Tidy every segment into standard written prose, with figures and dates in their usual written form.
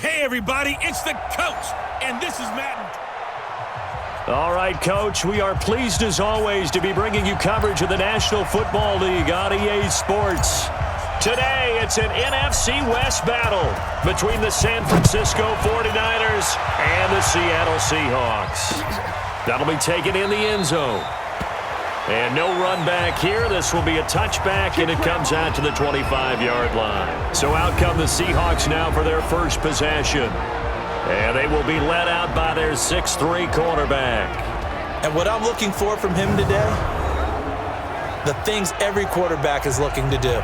Hey, everybody, it's the coach, and this is Madden. All right, Coach, we are pleased as always to be bringing you coverage of the National Football League on EA Sports. Today, it's an NFC West battle between the San Francisco 49ers and the Seattle Seahawks. That'll be taken in the end zone. And no run back here. This will be a touchback, and it comes out to the 25-yard line. So out come the Seahawks now for their first possession. And they will be led out by their 6'3" quarterback. And what I'm looking for from him today, the things every quarterback is looking to do.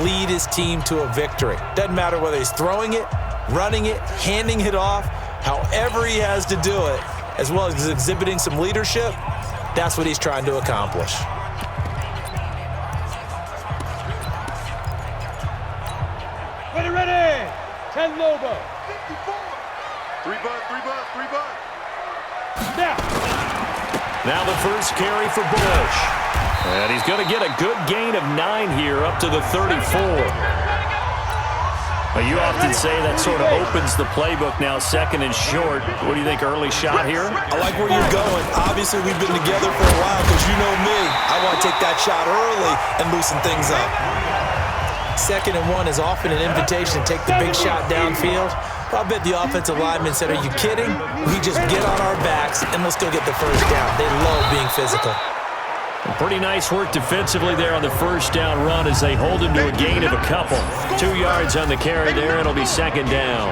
Lead his team to a victory. Doesn't matter whether he's throwing it, running it, handing it off, however he has to do it, as well as exhibiting some leadership, that's what he's trying to accomplish. Ready. 10 Lobo. 3 butt. Now the first carry for Bush. And he's going to get a good gain of 9 here up to the 34. You often say that sort of opens the playbook now, second and short. What do you think, early shot here? I like where you're going. Obviously, we've been together for a while because you know me. I want to take that shot early and loosen things up. 2nd and 1 is often an invitation to take the big shot downfield. I bet the offensive lineman said, are you kidding? We just get on our backs and let's go get the first down. They love being physical. Pretty nice work defensively there on the first down run as they hold him to a gain of a couple. 2 yards on the carry there. It'll be 2nd down.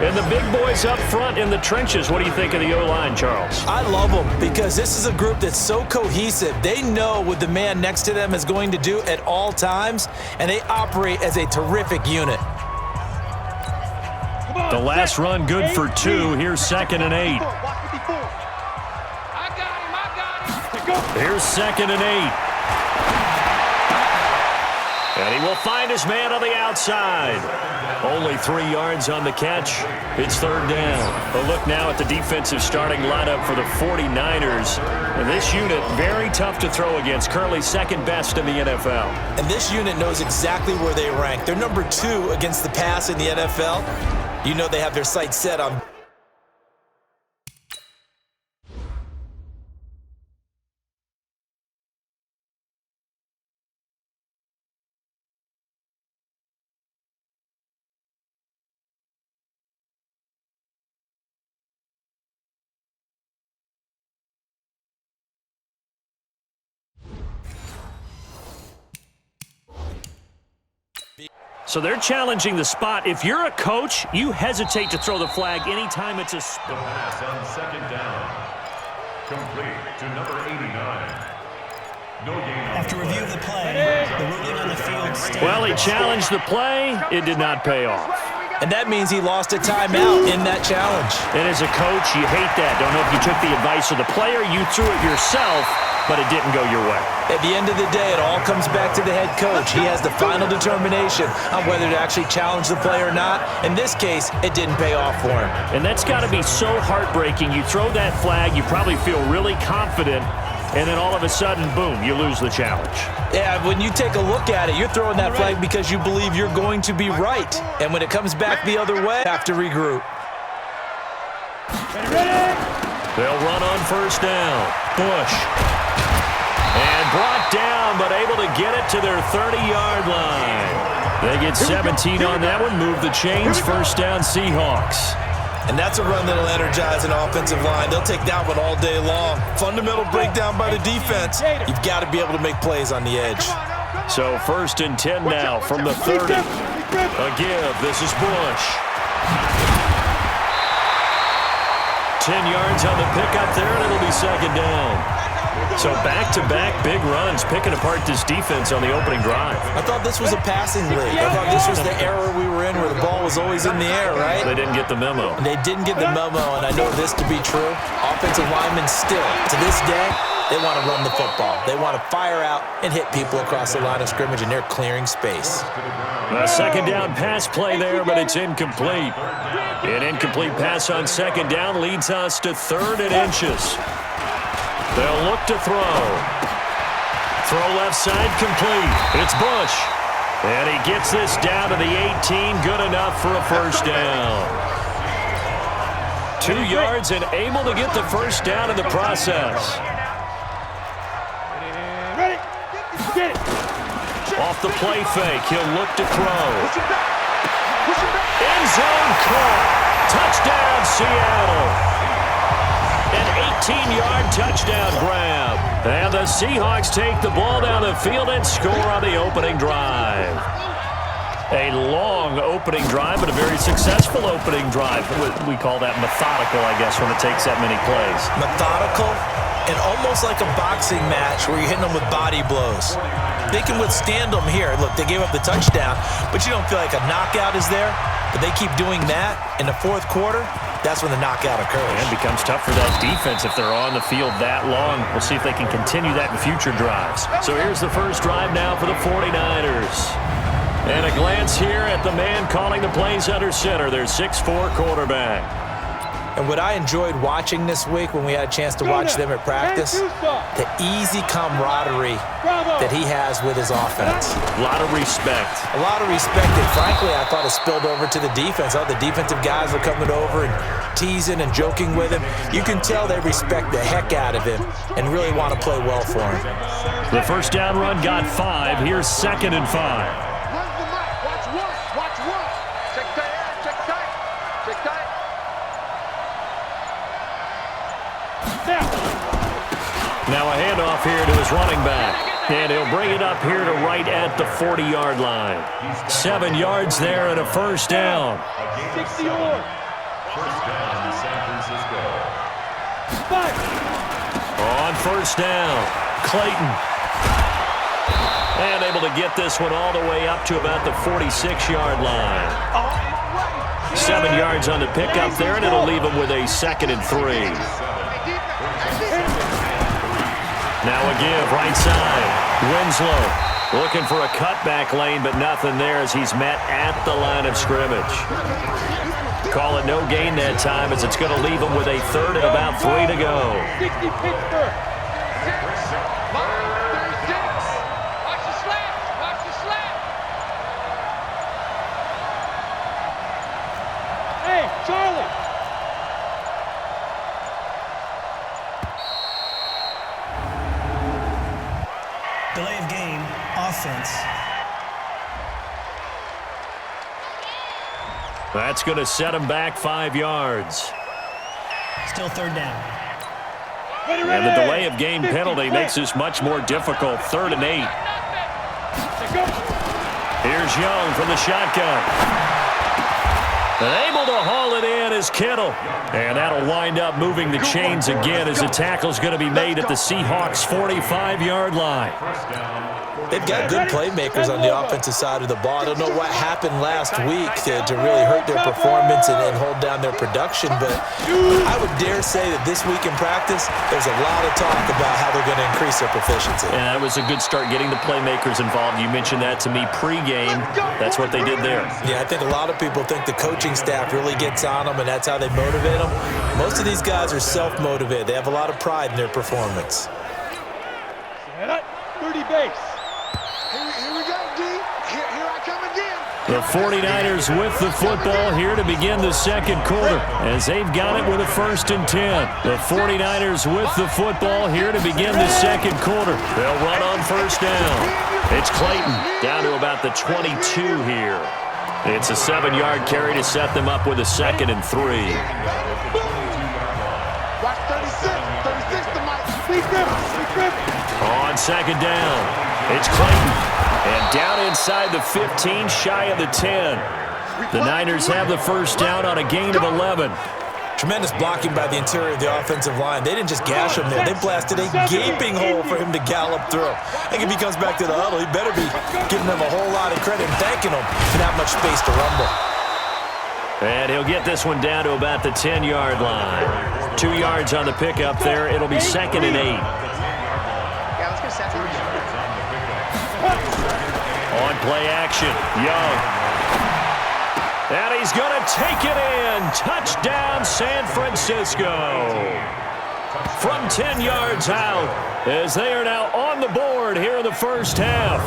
And the big boys up front in the trenches. What do you think of the O-line, Charles? I love them because this is a group that's so cohesive. They know what the man next to them is going to do at all times, and they operate as a terrific unit. The last run good for 2. Here's 2nd and 8. Here's 2nd and 8. And he will find his man on the outside. Only 3 yards on the catch. It's 3rd down. A look now at the defensive starting lineup for the 49ers. And this unit, very tough to throw against. Currently 2nd best in the NFL. And this unit knows exactly where they rank. They're number 2 against the pass in the NFL. You know they have their sights set on. So they're challenging the spot. If you're a coach, you hesitate to throw the flag anytime it's a spot. The pass on 2nd down. Complete to number 89. No gain on After review of the play, the ruling on the field stands. Well, he challenged the play. It did not pay off. And that means he lost a timeout in that challenge. And as a coach, you hate that. Don't know if you took the advice of the player, you threw it yourself, but it didn't go your way. At the end of the day, it all comes back to the head coach. He has the final determination on whether to actually challenge the play or not. In this case, it didn't pay off for him. And that's got to be so heartbreaking. You throw that flag, you probably feel really confident, and then all of a sudden, boom, you lose the challenge. Yeah, when you take a look at it, you're throwing that flag because you believe you're going to be right. And when it comes back the other way, you have to regroup. They'll run on 1st down. Bush. And brought down, but able to get it to their 30-yard line. They get 17 on that one, move the chains, 1st down Seahawks. And that's a run that'll energize an offensive line. They'll take that one all day long. Fundamental breakdown by the defense. You've got to be able to make plays on the edge. So 1st and 10 now from the 30. A give. This is Bush. 10 yards on the pickup there, and it'll be 2nd down. So back-to-back big runs, picking apart this defense on the opening drive. I thought this was a passing league. I thought this was the era we were in where the ball was always in the air, right? They didn't get the memo. And they didn't get the memo, and I know this to be true. Offensive linemen still, to this day, they want to run the football. They want to fire out and hit people across the line of scrimmage, and they're clearing space. A 2nd down pass play there, but it's incomplete. An incomplete pass on 2nd down leads us to 3rd and inches. They'll look to throw. Throw left side complete. It's Bush. And he gets this down to the 18, good enough for a first down. 2 yards and able to get the first down in the process. Ready? Get it. Off the play fake, he'll look to throw. End zone caught. Touchdown, Seattle. An 18-yard touchdown grab. And the Seahawks take the ball down the field and score on the opening drive. A long opening drive, but a very successful opening drive. We call that methodical, I guess, when it takes that many plays. Methodical and almost like a boxing match where you're hitting them with body blows. They can withstand them here. Look, they gave up the touchdown, but you don't feel like a knockout is there. But they keep doing that in the fourth quarter. That's when the knockout occurs. And it becomes tough for that defense if they're on the field that long. We'll see if they can continue that in future drives. So here's the first drive now for the 49ers. And a glance here at the man calling the plays under center, their 6'4" quarterback. And what I enjoyed watching this week when we had a chance to watch them at practice, the easy camaraderie that he has with his offense. A lot of respect. A lot of respect, and frankly, I thought it spilled over to the defense. All the defensive guys were coming over and teasing and joking with him. You can tell they respect the heck out of him and really want to play well for him. The first down run got 5. Here's 2nd and 5. Now a handoff here to his running back. And he'll bring it up here to right at the 40-yard line. 7 yards there and a first down. 60 yards. First down, San Francisco. On first down, Clayton. And able to get this one all the way up to about the 46-yard line. 7 yards on the pickup there, and it'll leave him with a 2nd and 3. Now a give, right side. Winslow looking for a cutback lane, but nothing there as he's met at the line of scrimmage. Call it no gain that time as it's going to leave him with a 3rd and about 3 to go. 60 Pittsburgh. Watch the slap. Watch the slap. Hey, Charlie. Delay of game, offense. That's going to set him back 5 yards. Still 3rd down. And the delay of game penalty makes this much more difficult. 3rd and 8. Here's Young from the shotgun. And able to haul it in is Kittle. And that'll wind up moving the chains again as the tackle's going to be made at the Seahawks' 45-yard line. They've got good playmakers on the offensive side of the ball. I don't know what happened last week to really hurt their performance and hold down their production, but I would dare say that this week in practice, there's a lot of talk about how they're going to increase their proficiency. And that was a good start getting the playmakers involved. You mentioned that to me pregame. That's what they did there. Yeah, I think a lot of people think the coaching staff really gets on them, and that's how they motivate them. Most of these guys are self-motivated. They have a lot of pride in their performance. 30 base. Here we go, D. Here I come again. The 49ers with the football here to begin the second quarter as they've got it with a 1st and 10. The 49ers with the football here to begin the second quarter. They'll run on first down. It's Clayton down to about the 22 here. It's a 7-yard carry to set them up with a 2nd and 3. Watch 36. 36 to Mike. On 2nd down, it's Clayton. And down inside the 15, shy of the 10. The Niners have the first down on a gain of 11. Tremendous blocking by the interior of the offensive line. They didn't just gash him there. They blasted a gaping hole for him to gallop through. I think if he comes back to the huddle, he better be giving them a whole lot of credit and thanking them for that much space to rumble. And he'll get this one down to about the 10-yard line. 2 yards on the pickup there. It'll be 2nd and 8. Yeah, let's go set some. On play action, Young. And he's going to take it in. Touchdown, San Francisco. From 10 yards out as they are now on the board here in the first half.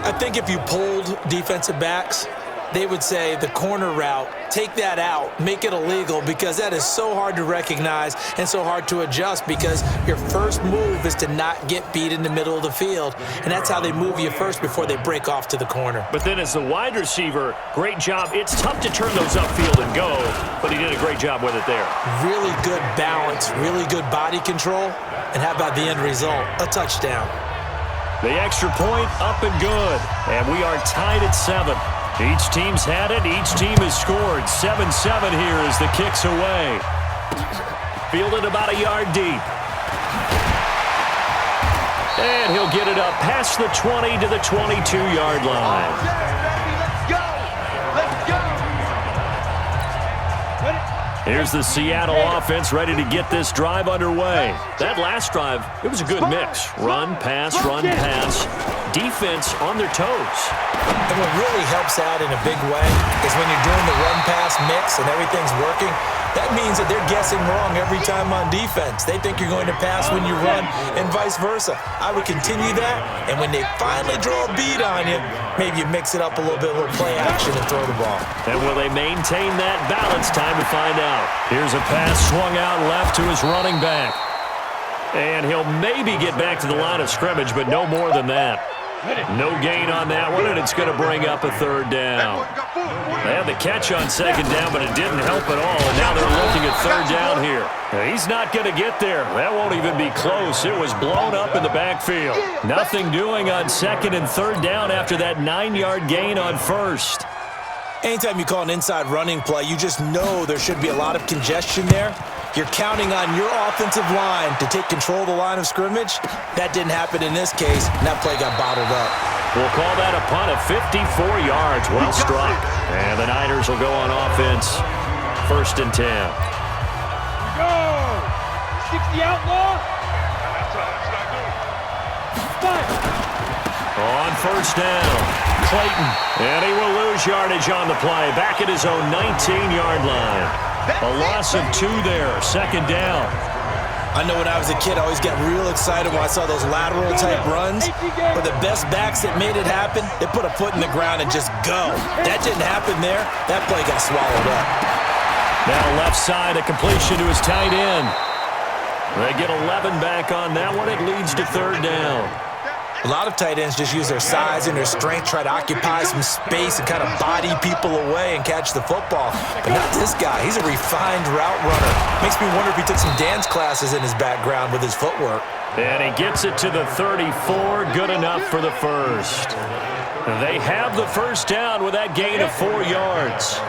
I think if you polled defensive backs, they would say the corner route, take that out, make it illegal, because that is so hard to recognize and so hard to adjust, because your first move is to not get beat in the middle of the field, and that's how they move you first before they break off to the corner. But then as the wide receiver, great job. It's tough to turn those upfield and go, but he did a great job with it there. Really good balance, really good body control, and how about the end result? A touchdown. The extra point up and good, and we are tied at 7. Each team's had it. Each team has scored. 7-7 here as the kick's away. Fielded about a yard deep. And he'll get it up past the 20 to the 22-yard line. Let's go! Let's go! Here's the Seattle offense ready to get this drive underway. That last drive, it was a good mix. Run, pass, defense on their toes. And what really helps out in a big way is when you're doing the run-pass mix and everything's working, that means that they're guessing wrong every time on defense. They think you're going to pass when you run and vice versa. I would continue that, and when they finally draw a beat on you, maybe you mix it up a little bit, a little play action and throw the ball. And will they maintain that balance? Time to find out. Here's a pass swung out left to his running back. And he'll maybe get back to the line of scrimmage, but no more than that. No gain on that one, and it's going to bring up a third down. They had the catch on second down, but it didn't help at all, and now they're looking at third down here. He's not going to get there. That won't even be close. It was blown up in the backfield. Nothing doing on second and third down after that 9-yard gain on first. Anytime you call an inside running play, you just know there should be a lot of congestion there. You're counting on your offensive line to take control of the line of scrimmage. That didn't happen in this case, and that play got bottled up. We'll call that a punt of 54 yards. Well struck. And the Niners will go on offense. 1st and 10. Go! 60 outlaw. Fire. On first down, Clayton. And he will lose yardage on the play. Back at his own 19-yard line. A loss of 2 there. 2nd down. I know when I was a kid, I always got real excited when I saw those lateral-type runs. But the best backs that made it happen, they put a foot in the ground and just go. That didn't happen there. That play got swallowed up. Now left side, a completion to his tight end. They get 11 back on that one. It leads to 3rd down. A lot of tight ends just use their size and their strength, try to occupy some space and kind of body people away and catch the football. But not this guy. He's a refined route runner. Makes me wonder if he took some dance classes in his background with his footwork. And he gets it to the 34. Good enough for the first. They have the first down with that gain of 4 yards.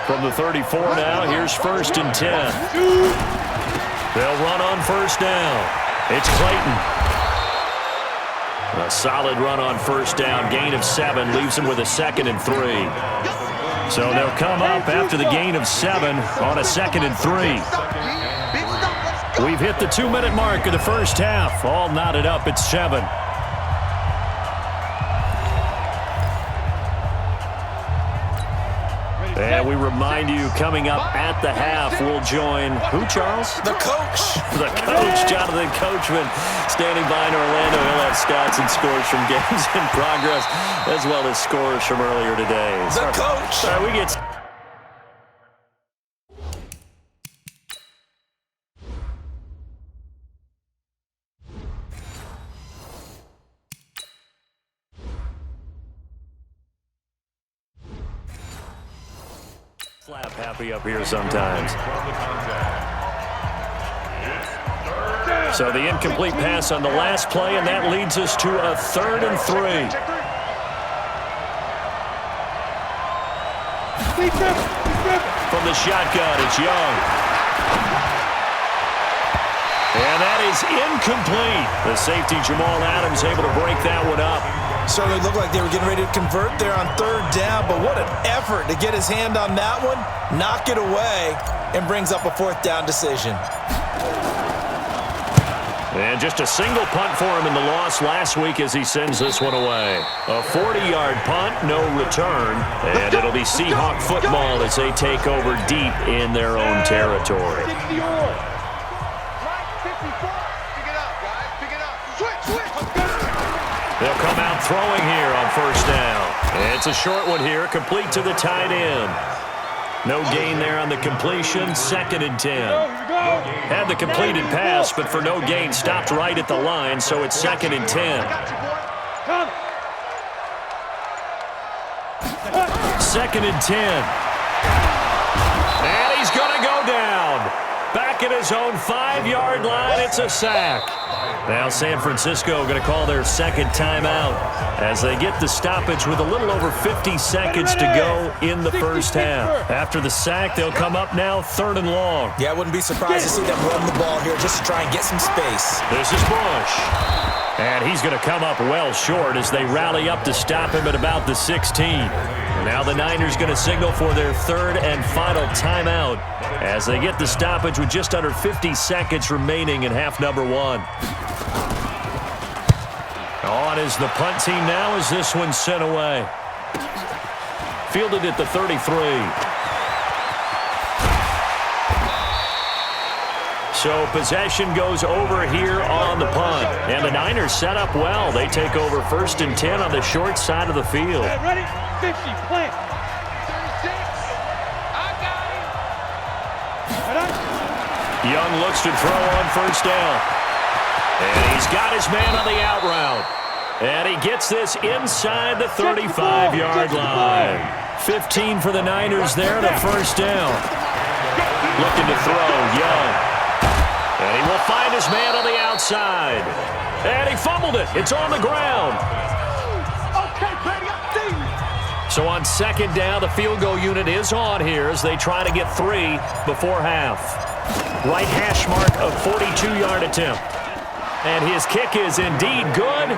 From the 34 now, here's 1st and 10. They'll run on first down. It's Clayton. A solid run on first down. Gain of 7 leaves him with a 2nd and 3. So they'll come up after the gain of 7 on a 2nd and 3. We've hit the 2-minute mark of the first half. All knotted up at 7. And we remind you, coming up at the half, we'll join who, Charles? The coach. The coach, Jonathan Coachman, standing by in Orlando. He'll have stats and scores from games in progress, as well as scores from earlier today. The coach. All right, we get... Slap happy up here sometimes. So the incomplete pass on the last play, and that leads us to a 3rd and 3. From the shotgun, it's Young. And that is incomplete. The safety, Jamal Adams, able to break that one up. Certainly looked like they were getting ready to convert there on 3rd down, but what an effort to get his hand on that one, knock it away, and brings up a 4th down decision. And just a single punt for him in the loss last week as he sends this one away. A 40-yard punt, no return, and it'll be Seahawk football as they take over deep in their own territory. They'll come out throwing here on first down. It's a short one here, complete to the tight end. No gain there on the completion, 2nd and 10. Had the completed pass, but for no gain, stopped right at the line, so it's 2nd and 10. 2nd and 10. And he's going to go down. Back at his own 5-yard line, it's a sack. Now San Francisco going to call their 2nd timeout as they get the stoppage with a little over 50 seconds to go in the first half. After the sack, they'll come up now 3rd and long. Yeah, I wouldn't be surprised to see them run the ball here just to try and get some space. This is Bush. And he's going to come up well short as they rally up to stop him at about the 16. Now the Niners going to signal for their 3rd and final timeout as they get the stoppage with just under 50 seconds remaining in half number 1. On is the punt team now as this one's sent away. Fielded at the 33. So possession goes over here on the punt. And the Niners set up well. They take over 1st and 10 on the short side of the field. Ready? 50, plant. 36. I got him. Young looks to throw on first down. And he's got his man on the out route. And he gets this inside the 35-yard line. 15 for the Niners there to first down. Looking to throw, Young. And he will find his man on the outside. And he fumbled it. It's on the ground. So on 2nd down, the field goal unit is on here as they try to get 3 before half. Right hash mark of 42-yard attempt. And his kick is indeed good.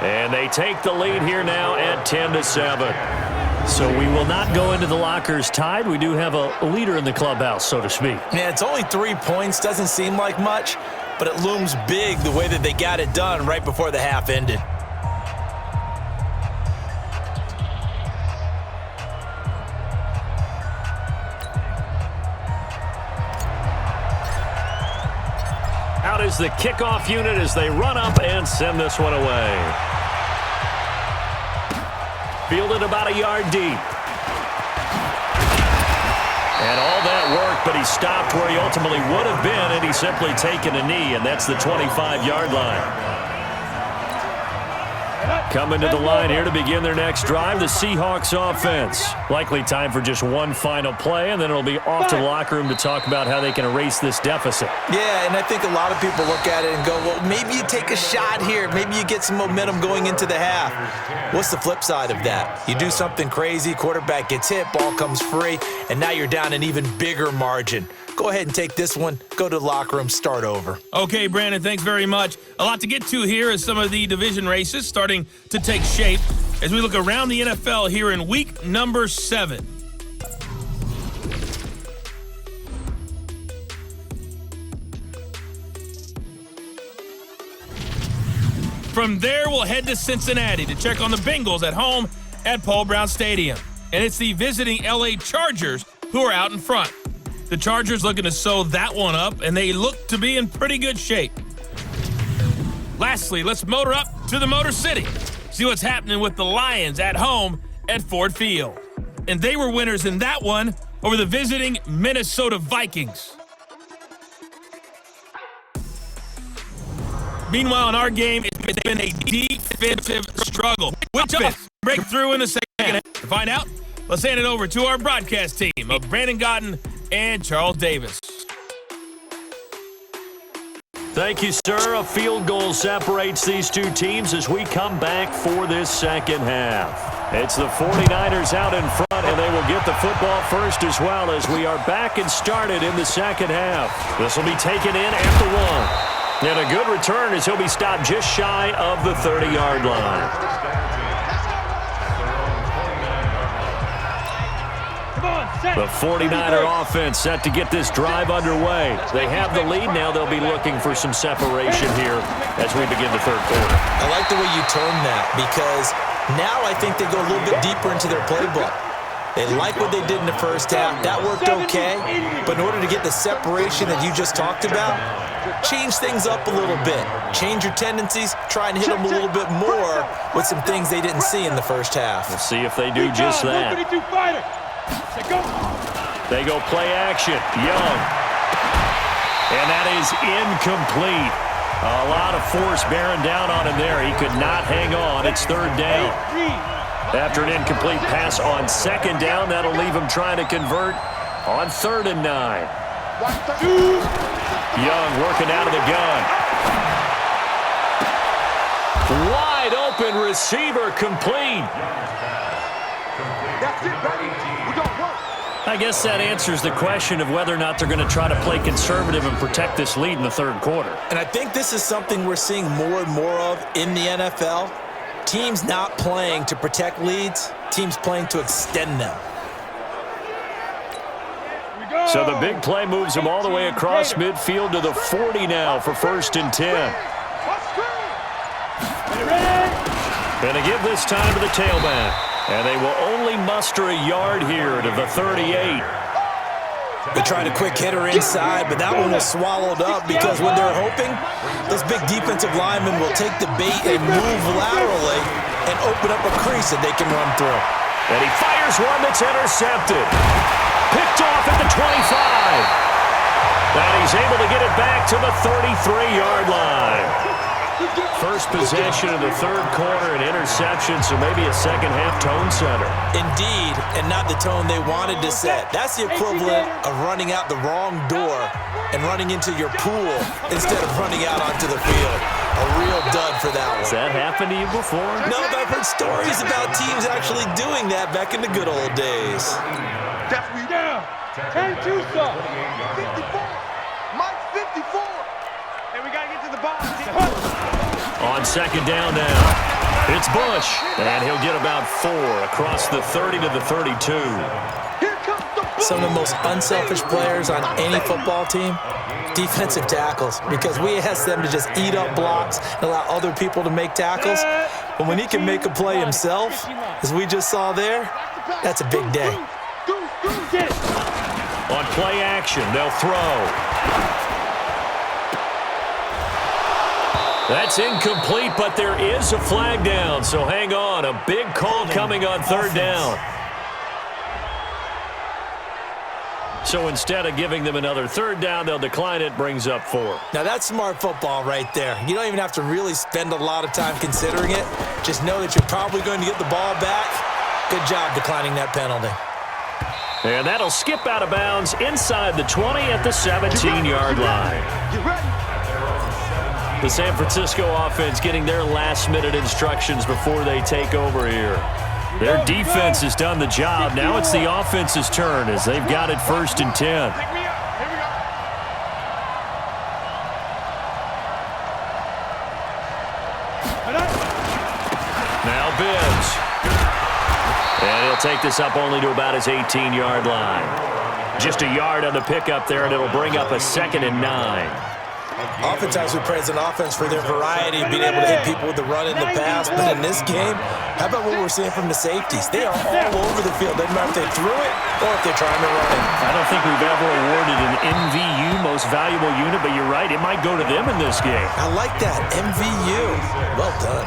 And they take the lead here now at 10-7. So we will not go into the lockers tied. We do have a leader in the clubhouse, so to speak. Yeah, it's only 3 points. Doesn't seem like much, but it looms big the way that they got it done right before the half ended. Out is the kickoff unit as they run up and send this one away. Fielded about a yard deep. And all that work, but he stopped where he ultimately would have been, and he's simply taken a knee, and that's the 25-yard line. Coming to the line here to begin their next drive, the Seahawks offense. Likely time for just one final play, and then it'll be off to the locker room to talk about how they can erase this deficit. Yeah, and I think a lot of people look at it and go, well, maybe you take a shot here. Maybe you get some momentum going into the half. What's the flip side of that? You do something crazy, quarterback gets hit, ball comes free, and now you're down an even bigger margin. Go ahead and take this one, go to the locker room, start over. Okay, Brandon, thanks very much. A lot to get to here as some of the division races starting to take shape as we look around the NFL here in week number 7. From there, we'll head to Cincinnati to check on the Bengals at home at Paul Brown Stadium. And it's the visiting LA Chargers who are out in front. The Chargers looking to sew that one up, and they look to be in pretty good shape. Lastly, let's motor up to the Motor City. See what's happening with the Lions at home at Ford Field. And they were winners in that one over the visiting Minnesota Vikings. Meanwhile, in our game, it's been a defensive struggle. Which of us break through in the second half? To find out, let's hand it over to our broadcast team of Brandon Godden and Charles Davis. Thank you, sir. A field goal separates these two teams as we come back for this second half. It's the 49ers out in front, and they will get the football first as well as we are back and started in the second half. This will be taken in at the 1. And a good return as he'll be stopped just shy of the 30-yard line. The 49er offense set to get this drive underway. They have the lead now. They'll be looking for some separation here as we begin the third quarter. I like the way you term that because now I think they go a little bit deeper into their playbook. They like what they did in the first half. That worked okay. But in order to get the separation that you just talked about, change things up a little bit. Change your tendencies. Try and hit them a little bit more with some things they didn't see in the first half. We'll see if they do just that. They go play action. Young. And that is incomplete. A lot of force bearing down on him there. He could not hang on. It's third down. After an incomplete pass on second down, that'll leave him trying to convert on 3rd and 9. Young working out of the gun. Wide open receiver complete. That's it, baby. We're going to work. I guess that answers the question of whether or not they're going to try to play conservative and protect this lead in the third quarter. And I think this is something we're seeing more and more of in the NFL. Teams not playing to protect leads, teams playing to extend them. So the big play moves them all the way across midfield to the 40 now for 1st and 10. Going to give this time to the tailback. And they will only muster a yard here to the 38. They tried a quick hitter inside, but that one was swallowed up because when they're hoping, those big defensive linemen will take the bait and move laterally and open up a crease that they can run through. And he fires one that's intercepted. Picked off at the 25. And he's able to get it back to the 33-yard line. First possession of the third quarter, an interception, so maybe a second-half tone setter. Indeed, and not the tone they wanted to set. That's the equivalent of running out the wrong door and running into your pool instead of running out onto the field. A real dud for that one. Has that happened to you before? No, but I've heard stories about teams actually doing that back in the good old days. That's me down. 10-2, son. 54. Mike 54. And we got to get to the bottom. On second down now, it's Bush, and he'll get about 4 across the 30 to the 32. Some of the most unselfish players on any football team, defensive tackles, because we ask them to just eat up blocks and allow other people to make tackles. But when he can make a play himself, as we just saw there, that's a big day. On play action, they'll throw. That's incomplete, but there is a flag down, so hang on. A big call coming on 3rd down. So instead of giving them another 3rd down, they'll decline it, brings up 4. Now that's smart football right there. You don't even have to really spend a lot of time considering it. Just know that you're probably going to get the ball back. Good job declining that penalty. And that'll skip out of bounds inside the 20 at the 17-yard line. Get ready. The San Francisco offense getting their last-minute instructions before they take over here. Their defense has done the job. Now it's the offense's turn as they've got it 1st and 10. Now Bibbs. And he'll take this up only to about his 18-yard line. Just a yard on the pickup there, and it'll bring up a 2nd and 9. Oftentimes we praise an offense for their variety of being able to hit people with the run and the pass, but in this game, how about what we're seeing from the safeties? They are all over the field. Doesn't matter if they threw it or if they're trying to run it. I don't think we've ever awarded an MVU, most valuable unit, but you're right, it might go to them in this game. I like that, MVU. Well done.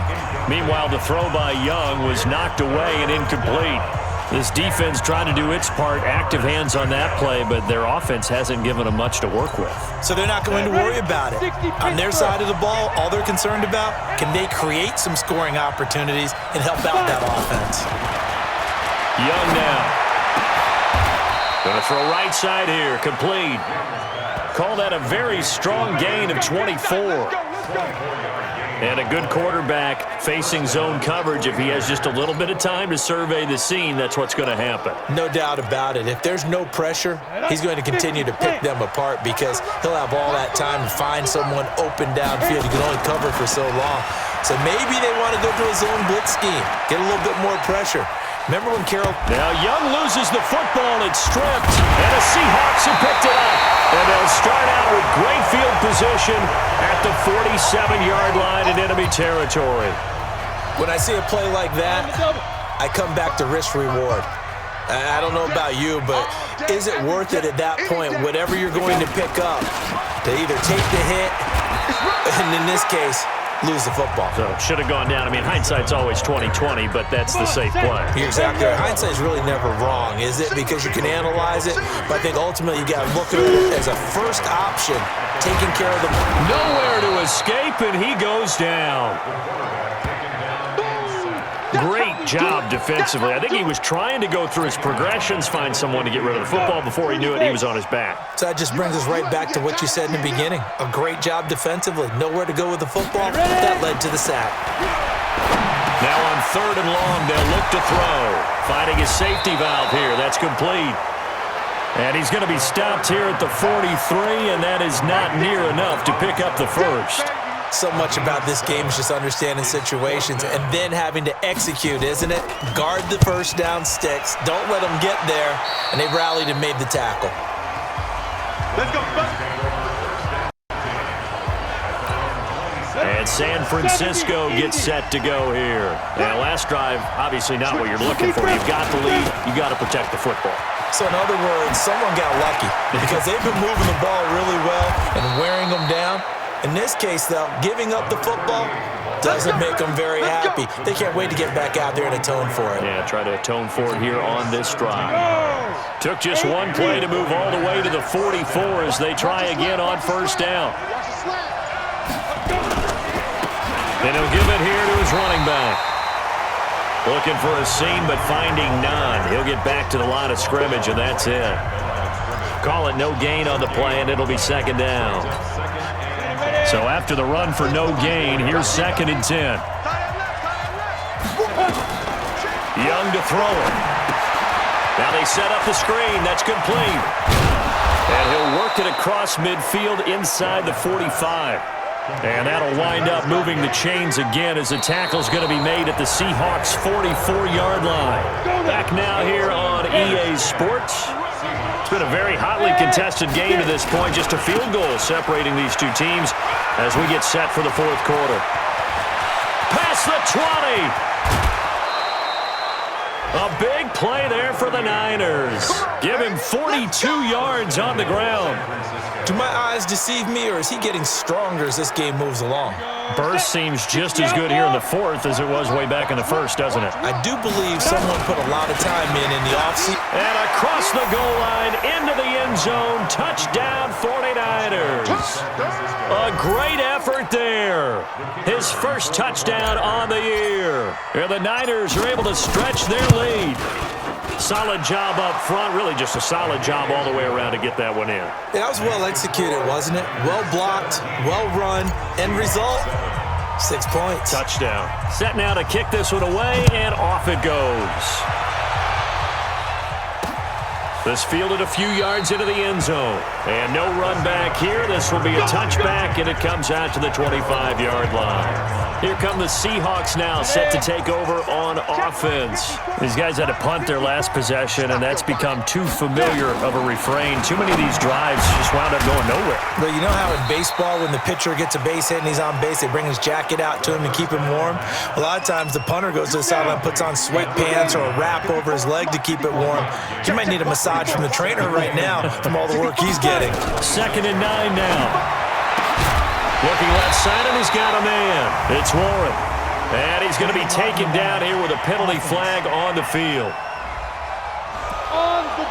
Meanwhile, the throw by Young was knocked away and incomplete. This defense trying to do its part, active hands on that play, but their offense hasn't given them much to work with. So they're not going to worry about it. On their side of the ball, all they're concerned about, can they create some scoring opportunities and help out that offense? Young now. Going to throw right side here, complete. Call that a very strong gain of 24. And a good quarterback facing zone coverage. If he has just a little bit of time to survey the scene, that's what's going to happen. No doubt about it. If there's no pressure, he's going to continue to pick them apart because he'll have all that time to find someone open downfield. You can only cover for so long. So maybe they want to go to a zone blitz scheme, get a little bit more pressure. Remember when Carroll... Now Young loses the football. It's stripped. And the Seahawks have picked it up. And they'll start out with great field position at the 47-yard line in enemy territory. When I see a play like that, I come back to risk-reward. I don't know about you, but is it worth it at that point, whatever you're going to pick up, to either take the hit, and in this case, lose the football? So should have gone down. I mean, hindsight's always 20/20, but that's the safe play. You're exactly right. Hindsight's really never wrong, is it? Because you can analyze it, but I think ultimately you got to look at it as a first option, taking care of the... Nowhere to escape, and he goes down. Great job defensively. I think he was trying to go through his progressions, find someone to get rid of the football. Before he knew it, he was on his back. So that just brings us right back to what you said in the beginning. A great job defensively. Nowhere to go with the football. That led to the sack. Now on 3rd and long, they'll look to throw. Finding his safety valve here. That's complete. And he's going to be stopped here at the 43, and that is not near enough to pick up the first. So much about this game is just understanding situations and then having to execute, isn't it? Guard the first down sticks. Don't let them get there. And they rallied and made the tackle. Let's go. And San Francisco gets set to go here. Now, last drive, obviously not what you're looking for. You've got the lead. You've got to protect the football. So in other words, someone got lucky because they've been moving the ball really well and wearing them down. In this case, though, giving up the football doesn't make them very happy. They can't wait to get back out there and atone for it. Yeah, try to atone for it here on this drive. Took just one play to move all the way to the 44 as they try again on first down. And he'll give it here to his running back. Looking for a seam, but finding none. He'll get back to the line of scrimmage, and that's it. Call it no gain on the play, and it'll be 2nd down. So after the run for no gain, here's 2nd and 10. Young to throw it. Now they set up the screen. That's complete. And he'll work it across midfield inside the 45. And that'll wind up moving the chains again as the tackle's going to be made at the Seahawks' 44-yard line. Back now here on EA Sports. It's been a very hotly contested game to this point. Just a field goal separating these two teams as we get set for the 4th quarter. Past the 20. A big play there for the Niners. Give him 42 yards on the ground. Do my eyes deceive me, or is he getting stronger as this game moves along? Burst seems just as good here in the 4th as it was way back in the 1st, doesn't it? I do believe someone put a lot of time in the offseason. And across the goal line, into the end zone, touchdown 49ers. A great effort there. His first touchdown on the year. And the Niners are able to stretch their lead. Solid job up front, really just a solid job all the way around to get that one in. Yeah, that was well executed, wasn't it? Well blocked, well run, end result, 6 points. Touchdown. Set now to kick this one away, and off it goes. This fielded a few yards into the end zone. And no run back here. This will be a touchback, and it comes out to the 25-yard line. Here come the Seahawks now, set to take over on offense. These guys had to punt their last possession, and that's become too familiar of a refrain. Too many of these drives just wound up going nowhere. But you know how in baseball, when the pitcher gets a base hit and he's on base, they bring his jacket out to him to keep him warm? A lot of times the punter goes to the sideline, puts on sweatpants or a wrap over his leg to keep it warm. You might need a massage from the trainer right now from all the work he's getting. 2nd and 9 now. Looking left side, and he's got a man. It's Warren. And he's going to be taken down here with a penalty flag on the field.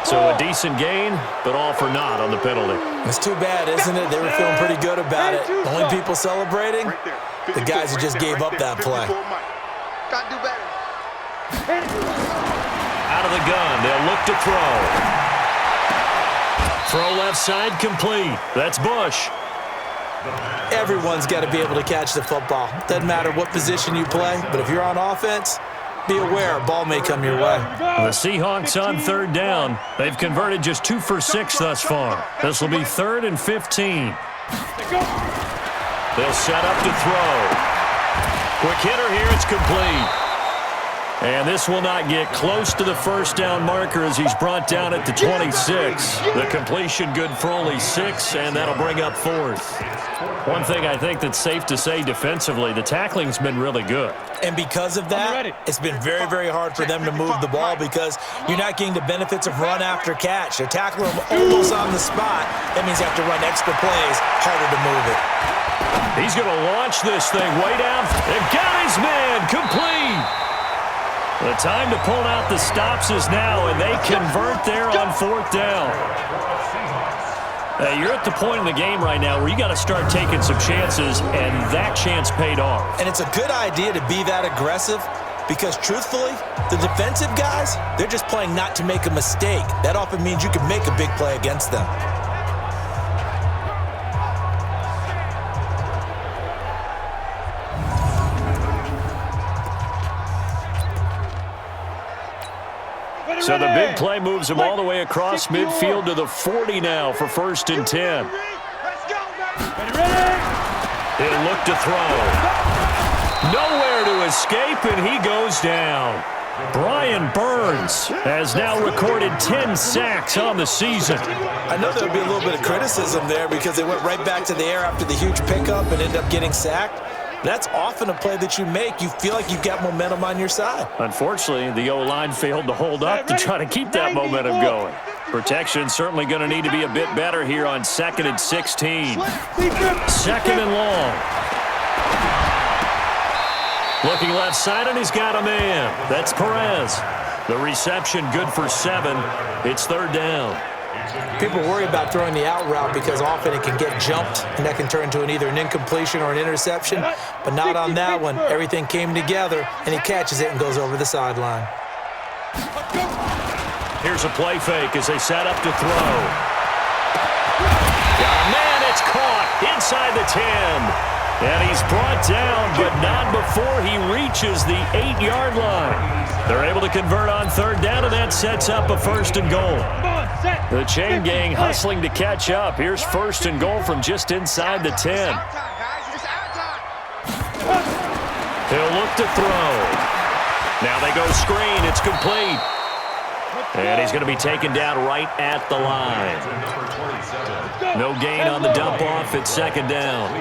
So a decent gain, but all for naught on the penalty. It's too bad, isn't it? They were feeling pretty good about it. The only people celebrating, the guys who just gave up that play. Gotta do better. Out of the gun, they'll look to throw. Throw left side complete. That's Bush. Everyone's got to be able to catch the football. Doesn't matter what position you play, but if you're on offense, be aware a ball may come your way. The Seahawks on 3rd down. They've converted just 2 for 6 thus far. This will be 3rd and 15. They'll set up to throw. Quick hitter here, it's complete. And this will not get close to the first down marker as he's brought down at the 26. The completion good for only 6, and that'll bring up 4th. One thing I think that's safe to say defensively, the tackling's been really good. And because of that, it's been very, very hard for them to move the ball because you're not getting the benefits of run after catch. They tackle him almost on the spot. That means you have to run extra plays, harder to move it. He's going to launch this thing way down. And got his man complete. The time to pull out the stops is now, and they convert there on 4th down. You're at the point in the game right now where you got to start taking some chances, and that chance paid off. And it's a good idea to be that aggressive because, truthfully, the defensive guys, they're just playing not to make a mistake. That often means you can make a big play against them. So the big play moves him all the way across midfield to the 40 now for 1st and 10. He'll look to throw. Nowhere to escape, and he goes down. Brian Burns has now recorded 10 sacks on the season. I know there'll be a little bit of criticism there because they went right back to the air after the huge pickup and ended up getting sacked. That's often a play that you make. You feel like you've got momentum on your side. Unfortunately, the O-line failed to hold up to try to keep that momentum going. Protection certainly going to need to be a bit better here on 2nd and 16. 2nd and long. Looking left side, and he's got a man. That's Perez. The reception good for 7. It's 3rd down. People worry about throwing the out route because often it can get jumped, and that can turn into either an incompletion or an interception. But not on that one. Everything came together, and he catches it and goes over the sideline. Here's a play fake as they set up to throw. Got a man, it's caught inside the 10. And he's brought down, but not before he reaches the 8-yard line. They're able to convert on 3rd down, and that sets up a 1st and goal. The chain gang hustling to catch up. Here's 1st and goal from just inside the 10. He'll look to throw. Now they go screen. It's complete. And he's going to be taken down right at the line. No gain on the dump-off. It's 2nd down.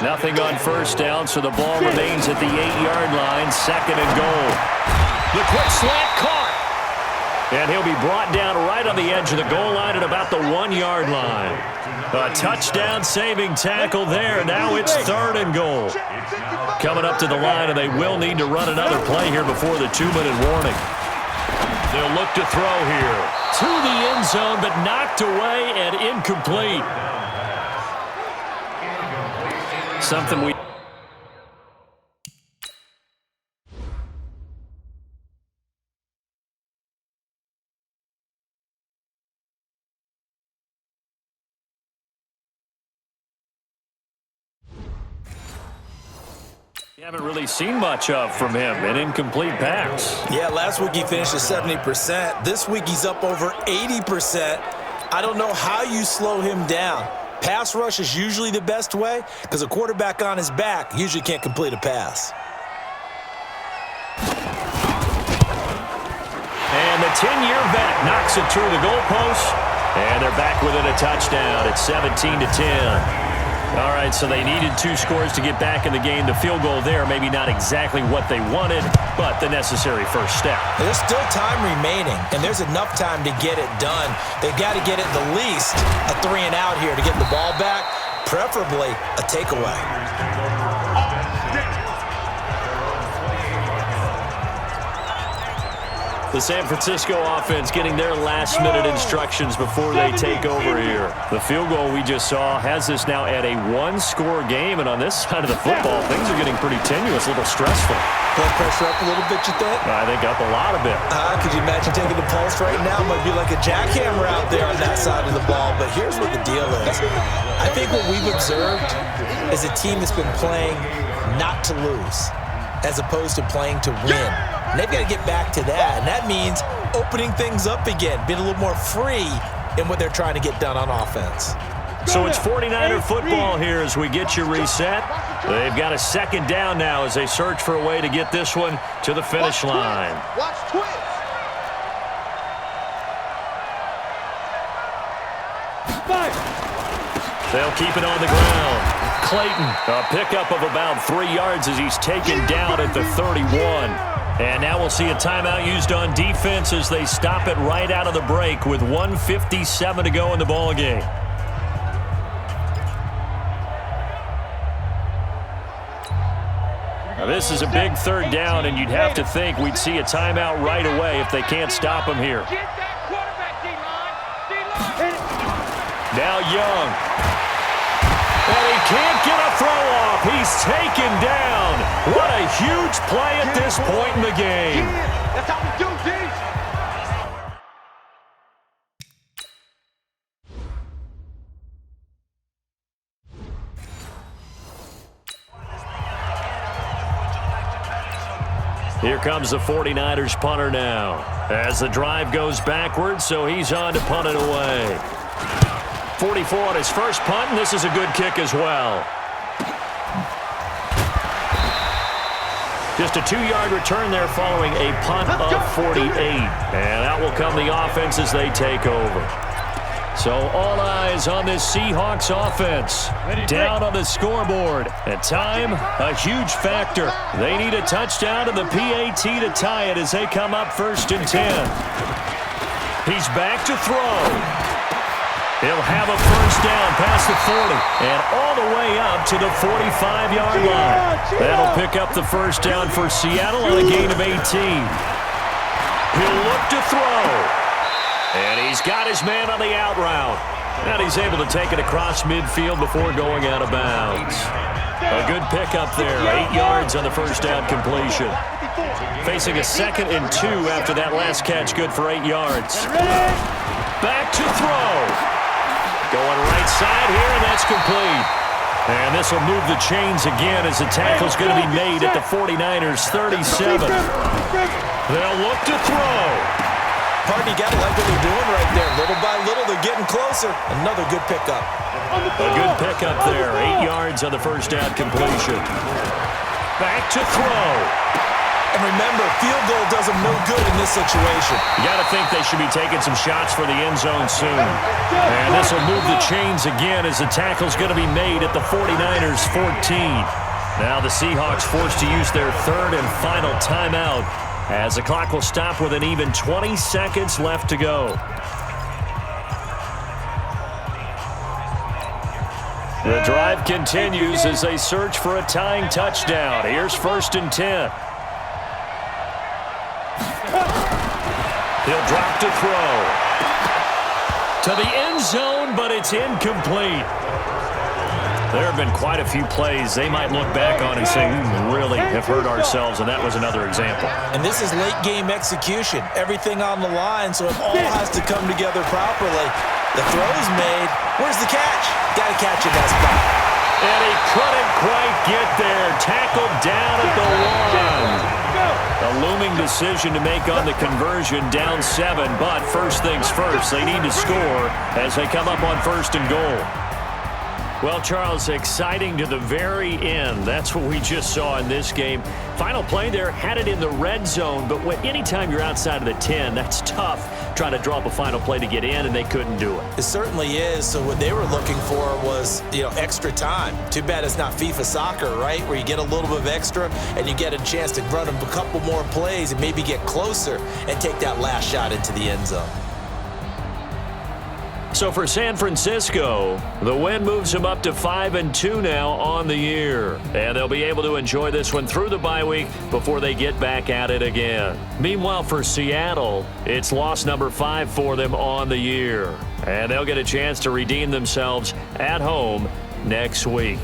Nothing on 1st down, so the ball remains at the 8-yard line. 2nd and goal. The quick slant caught. And he'll be brought down right on the edge of the goal line at about the 1-yard line. A touchdown-saving tackle there. Now it's 3rd and goal. Coming up to the line, and they will need to run another play here before the 2-minute warning. They'll look to throw here. To the end zone, but knocked away and incomplete. Something we... haven't really seen much of from him. An incomplete pass. Yeah, last week he finished at 70%. This week he's up over 80%. I don't know how you slow him down. Pass rush is usually the best way because a quarterback on his back usually can't complete a pass. And the 10-year vet knocks it through the goalpost. And they're back within a touchdown. It's 17-10. All right, so they needed 2 scores to get back in the game. The field goal there, maybe not exactly what they wanted, but the necessary first step. There's still time remaining, and there's enough time to get it done. They've got to get it the least a 3-and-out here to get the ball back, preferably a takeaway. The San Francisco offense getting their last-minute instructions before they take over here. The field goal we just saw has this now at a 1-score game, and on this side of the football, things are getting pretty tenuous, a little stressful. Blood pressure up a little bit, you think? I think up a lot of it. Could you imagine taking the pulse right now? It might be like a jackhammer out there on that side of the ball, but here's what the deal is. I think what we've observed is a team that's been playing not to lose as opposed to playing to win. And they've got to get back to that, and that means opening things up again, being a little more free in what they're trying to get done on offense. So it's 49er football here as we get you reset. They've got a second down now as they search for a way to get this one to the finish line. Watch twist. They'll keep it on the ground. Clayton, a pickup of about 3 yards as he's taken down at the 31. And now we'll see a timeout used on defense as they stop it right out of the break with 1:57 to go in the ballgame. Now this is a big third down, and you'd have to think we'd see a timeout right away if they can't stop him here. Now Young. And he can't get a throw off. He's taken down. What a huge play at this point in the game. That's how we do this. Here comes the 49ers punter now. As the drive goes backwards, so he's on to punt it away. 44 on his first punt, and this is a good kick as well. Just a 2-yard return there following a punt of 48. And out will come the offense as they take over. So all eyes on this Seahawks offense. Down on the scoreboard. And time, a huge factor. They need a touchdown and the PAT to tie it as they come up 1st and 10. He's back to throw. He'll have a first down past the 40 and all the way up to the 45-yard line. That'll pick up the first down for Seattle on a gain of 18. He'll look to throw. And he's got his man on the out route. And he's able to take it across midfield before going out of bounds. A good pickup there, 8 yards on the first down completion. Facing a 2nd and 2 after that last catch, good for 8 yards. Back to throw. Going right side here, and that's complete. And this will move the chains again as the tackle's going to be made at the 49ers' 37. They'll look to throw. Pardon, you got to like what they're doing right there. Little by little, they're getting closer. Another good pickup. A good pickup there. 8 yards on the first down completion. Back to throw. And remember, field goal does them no good in this situation. You got to think they should be taking some shots for the end zone soon. And this will move the chains again as the tackle's going to be made at the 49ers' 14. Now the Seahawks forced to use their 3rd and final timeout as the clock will stop with an even 20 seconds left to go. The drive continues as they search for a tying touchdown. Here's 1st and 10. He'll drop to throw. To the end zone, but it's incomplete. There have been quite a few plays they might look back on and say, we really have hurt ourselves, and that was another example. And this is late-game execution. Everything on the line, so it all has to come together properly. The throw's made. Where's the catch? Got to catch it that spot. And he couldn't quite get there. Tackled down at the 1. A looming decision to make on the conversion, down 7, but first things first, they need to score as they come up on 1st and goal. Well, Charles, exciting to the very end. That's what we just saw in this game. Final play there, had it in the red zone, but anytime you're outside of the 10, that's tough trying to draw up a final play to get in, and they couldn't do it. It certainly is. So what they were looking for was, extra time. Too bad it's not FIFA soccer, right, where you get a little bit of extra and you get a chance to run a couple more plays and maybe get closer and take that last shot into the end zone. So for San Francisco, the win moves them up to 5-2 now on the year. And they'll be able to enjoy this one through the bye week before they get back at it again. Meanwhile, for Seattle, it's loss number 5 for them on the year. And they'll get a chance to redeem themselves at home next week.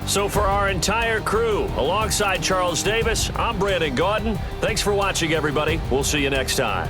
So for our entire crew, alongside Charles Davis, I'm Brandon Gaudin. Thanks for watching, everybody. We'll see you next time.